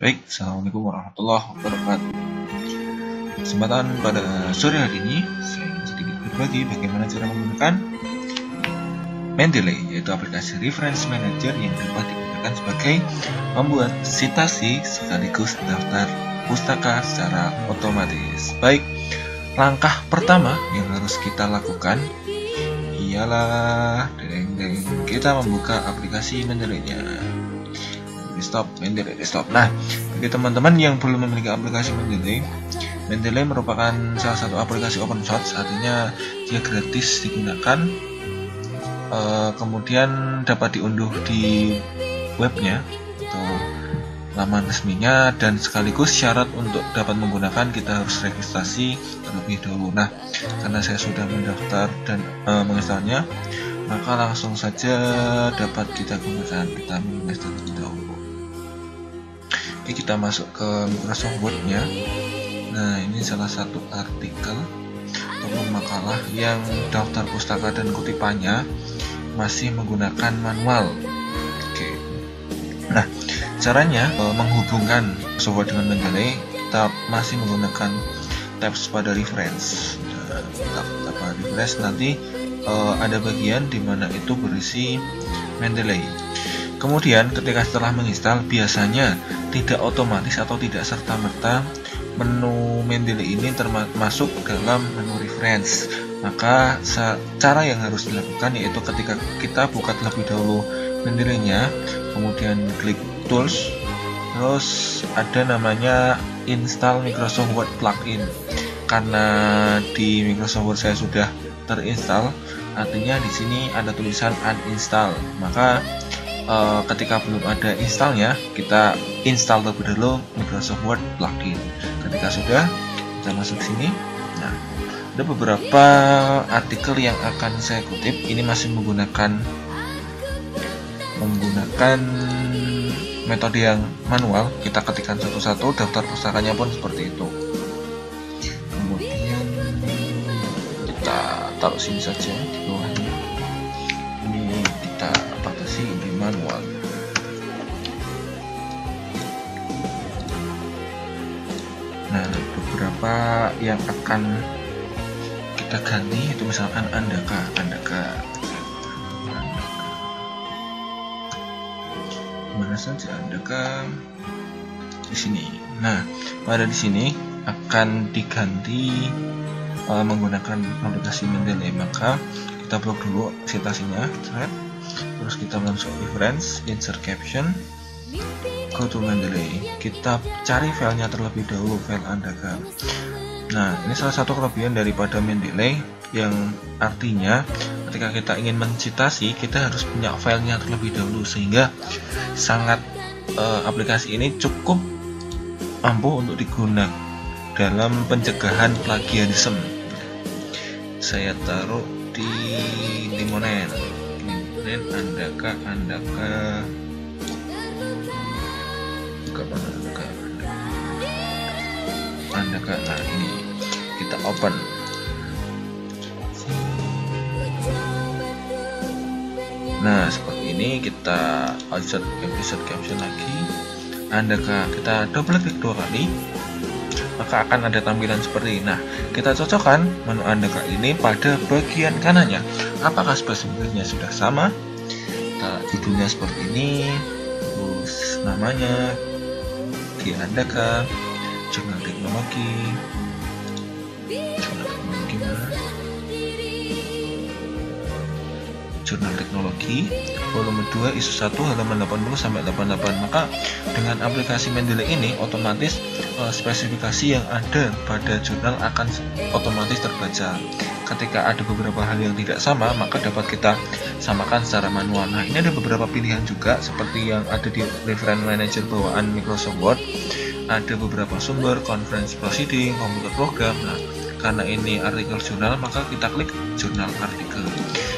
Baik, Assalamualaikum warahmatullahi wabarakatuh. Kesempatan pada sore hari ini, saya ingin sedikit berbagi bagaimana cara menggunakan Mendeley, yaitu aplikasi reference manager yang dapat digunakan sebagai membuat citasi sekaligus daftar pustaka secara otomatis. Baik, langkah pertama yang harus kita lakukan ialah kita membuka aplikasi Mendeley-nya. Mendeley desktop. Nah, bagi teman-teman yang belum memiliki aplikasi Mendeley merupakan salah satu aplikasi open source, artinya dia gratis digunakan, kemudian dapat diunduh di webnya atau laman resminya, dan sekaligus syarat untuk dapat menggunakan kita harus registrasi terlebih dahulu. Nah, karena saya sudah mendaftar dan menginstalnya, maka langsung saja dapat kita gunakan. Kita menginstal terlebih dahulu. Oke, kita masuk ke Microsoft Word-nya. Nah, ini salah satu artikel ataupun makalah yang daftar pustaka dan kutipannya masih menggunakan manual. Oke. Nah, caranya menghubungkan Microsoft Word dengan Mendeley, kita masih menggunakan tabs pada reference. Tab reference nanti ada bagian di mana itu berisi Mendeley. Kemudian ketika setelah menginstal, biasanya tidak otomatis atau tidak serta-merta menu Mendeley ini termasuk dalam menu reference. Maka cara yang harus dilakukan yaitu ketika kita buka terlebih dahulu Mendeley-nya, kemudian klik tools, terus ada namanya install Microsoft Word plugin. Karena di Microsoft Word saya sudah terinstall, artinya di sini ada tulisan uninstall. Maka ketika belum ada installnya, kita install terlebih dahulu Microsoft Word plugin. Ketika sudah, kita masuk sini. Nah, ada beberapa artikel yang akan saya kutip. Ini masih menggunakan metode yang manual. Kita ketikkan satu-satu, daftar pustakanya pun seperti itu. Kemudian kita taruh sini saja di bawahnya. Ini kita batasi di manual. Nah, beberapa yang akan kita ganti itu misalkan Andaka. Mana saja Andaka di sini. Nah, pada di sini akan diganti menggunakan aplikasi Mendeley. Maka kita blok dulu citasinya, terus kita masuk reference, insert caption, go to Mendeley. Kita cari filenya terlebih dahulu, file Andaka. Nah, ini salah satu kelebihan daripada Mendeley, yang artinya ketika kita ingin mencitasi, kita harus punya filenya terlebih dahulu, sehingga sangat aplikasi ini cukup mampu untuk digunakan dalam pencegahan plagiarisme. Saya taruh di Limonen Andaka Andaka. Nah, ini kita open. Nah, seperti ini. Kita insert caption lagi Andaka, kita double klik 2 kali, maka akan ada tampilan seperti ini. Nah, kita cocokkan menu Andaka ini pada bagian kanannya. Apakah spesifikasinya sudah sama? Judulnya seperti ini, terus namanya di Andaka, jurnal teknologi mana? Jurnal teknologi volume 2 ISO 1 halaman 80 sampai 88. Maka dengan aplikasi Mendeley ini otomatis spesifikasi yang ada pada jurnal akan otomatis terbaca. Ketika ada beberapa hal yang tidak sama, maka dapat kita samakan secara manual. Nah, ini ada beberapa pilihan juga seperti yang ada di reference manager bawaan Microsoft Word. Ada beberapa sumber, conference proceeding, komputer program. Nah, karena ini artikel jurnal, maka kita klik jurnal artikel.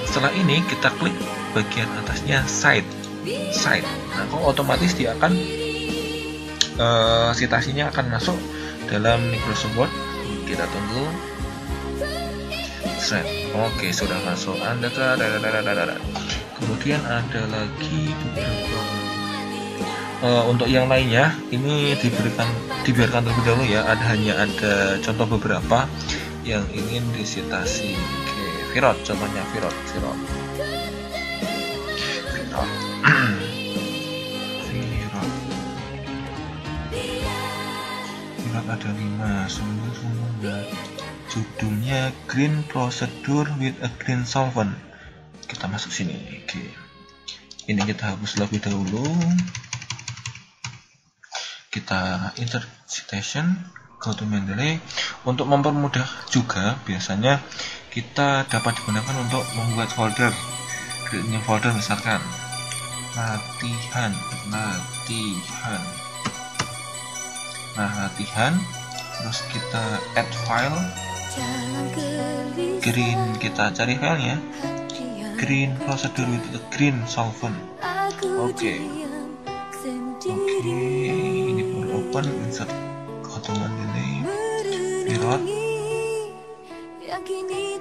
Setelah ini kita klik bagian atasnya cite. Nah, kok otomatis dia akan citasinya akan masuk dalam Microsoft Word. Kita tunggu. Oke, sudah masuk Andaka. Kemudian ada lagi beberapa Untuk yang lainnya ini dibiarkan terlebih dahulu ya. Hanya ada contoh beberapa yang ingin disitasi. Oke, Virot contohnya Virot. Virot ada 5 sumber. Judulnya Green Procedure with a Green Solvent. Kita masuk sini. Oke. Ini kita hapus lebih dahulu. Kita insert citation, go to Mendeley. Untuk mempermudah juga, biasanya kita dapat digunakan untuk membuat folder. Create new folder misalkan latihan. Nah, latihan. Terus kita add file. Green, kita cari filenya. Green procedure with the green solvent. Oke. Ini baru open, insert potongan delay, Virot.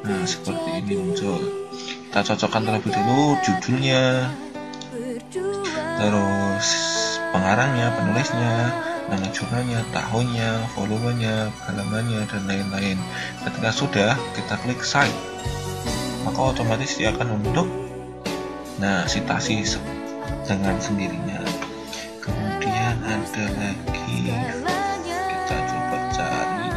Nah, seperti ini muncul. Kita cocokkan terlebih dahulu judulnya, terus pengarangnya, penulisnya, nama jurnalnya, tahunnya, volumenya, halamannya, dan lain-lain. Ketika sudah, kita klik Cite, maka otomatis dia akan membentuk sitasi dengan sendirinya. Kemudian ada lagi, kita coba cari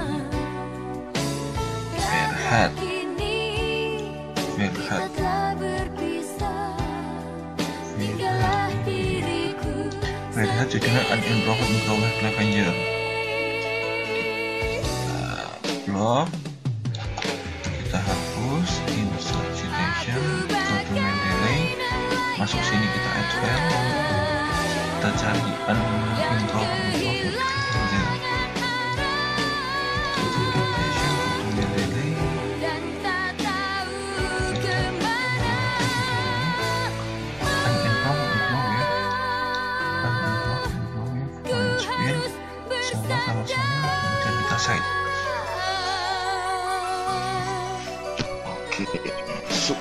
Verhat jadinya unimproved Clevenger. Blog kita hapus, insert citation, go to Mendeley, masuk sini kita add file, kita cari unimproved Clevenger. Kemudian kita cite. Oke, masuk.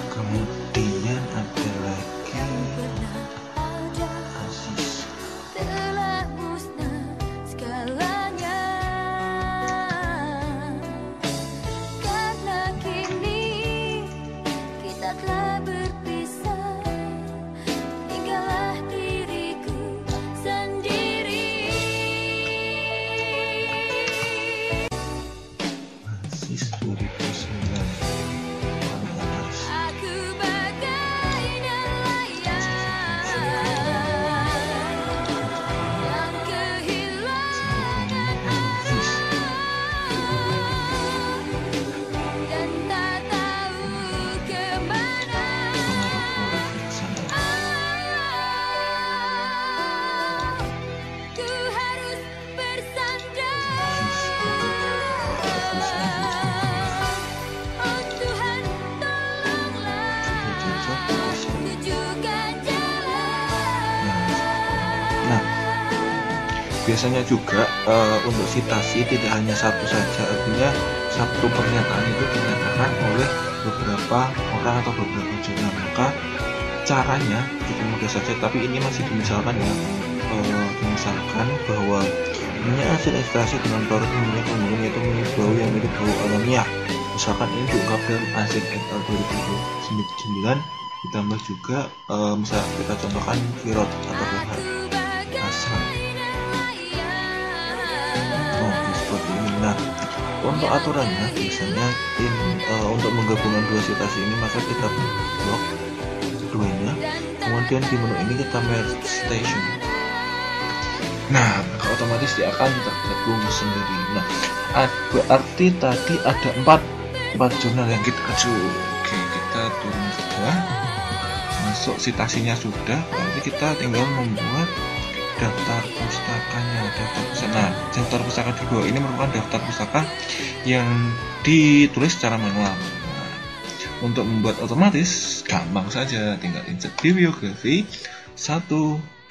Kemudian ada lagi asis. Biasanya juga untuk citasi tidak hanya satu saja, artinya satu pernyataan itu dinyatakan oleh beberapa orang atau beberapa jurnal. Maka caranya cukup mudah saja, tapi ini masih dimisalkan ya. Misalkan bahwa minyak hasil ekstraksi dengan produk minyak kandungan yaitu minyak bau yang mirip bau alamiah. Misalkan ini diungkap dalam ASIC et al. 2009, ditambah juga misal kita contohkan Virot atau Verhat asal. Seperti ini. Nah, untuk aturannya biasanya untuk menggabungkan dua citasi ini maka kita blok keduanya, kemudian di menu ini kita merge citation. Nah, maka otomatis dia akan tergabung sendiri. Nah, berarti tadi ada empat jurnal yang kita acu. Oke, kita turun ke bawah, masuk citasinya sudah, berarti kita tinggal membuat daftar pustakanya. Daftar pustaka di bawah ini merupakan daftar pustaka yang ditulis secara manual. Nah, untuk membuat otomatis gampang saja, tinggal insert bibliografi 1,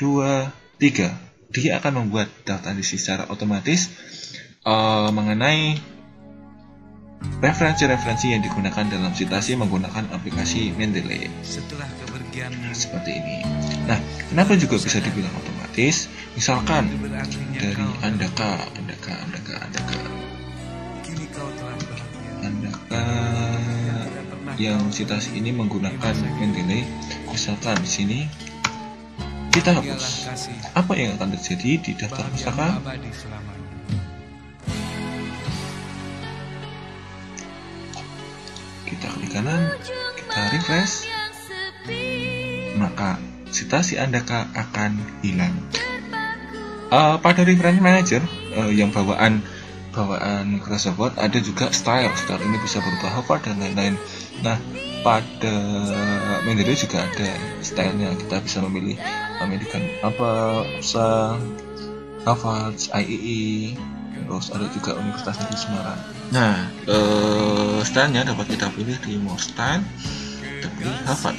2, 3. Dia akan membuat daftar isi secara otomatis mengenai referensi-referensi yang digunakan dalam citasi menggunakan aplikasi Mendeley. Setelah kepergian seperti ini. Nah, kenapa juga bisa dibilang otomatis? Misalkan dari Andaka yang citasi ini menggunakan Mendeley. Misalkan di sini kita hapus, apa yang akan terjadi di daftar pustaka? Kita klik kanan, kita refresh, maka citasi Andaka akan hilang. Pada reference manager yang bawaan Microsoft Word ada juga style ini bisa berubah hover dan lain-lain. Nah, pada Mendeley juga ada stylenya, kita bisa memilih American Harvard, IEE, terus ada juga Universitas Negeri Semarang. Nah, stylenya dapat kita pilih di More Style, kita pilih Harvard.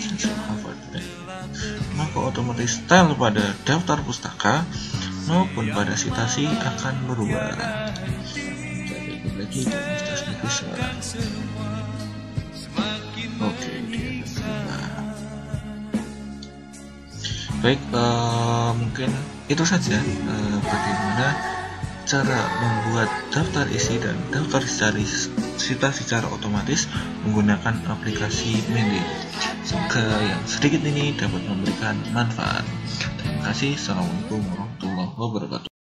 Maka otomatis style pada daftar pustaka maupun pada citasi akan berubah. Lagi di Universitas Negeri Semarang. Oke, dia berubah. Baik, mungkin itu saja bagaimana cara membuat daftar isi dan daftar citasi secara otomatis menggunakan aplikasi Mendeley. Semoga yang sedikit ini dapat memberikan manfaat. Terima kasih. Assalamualaikum warahmatullahi wabarakatuh.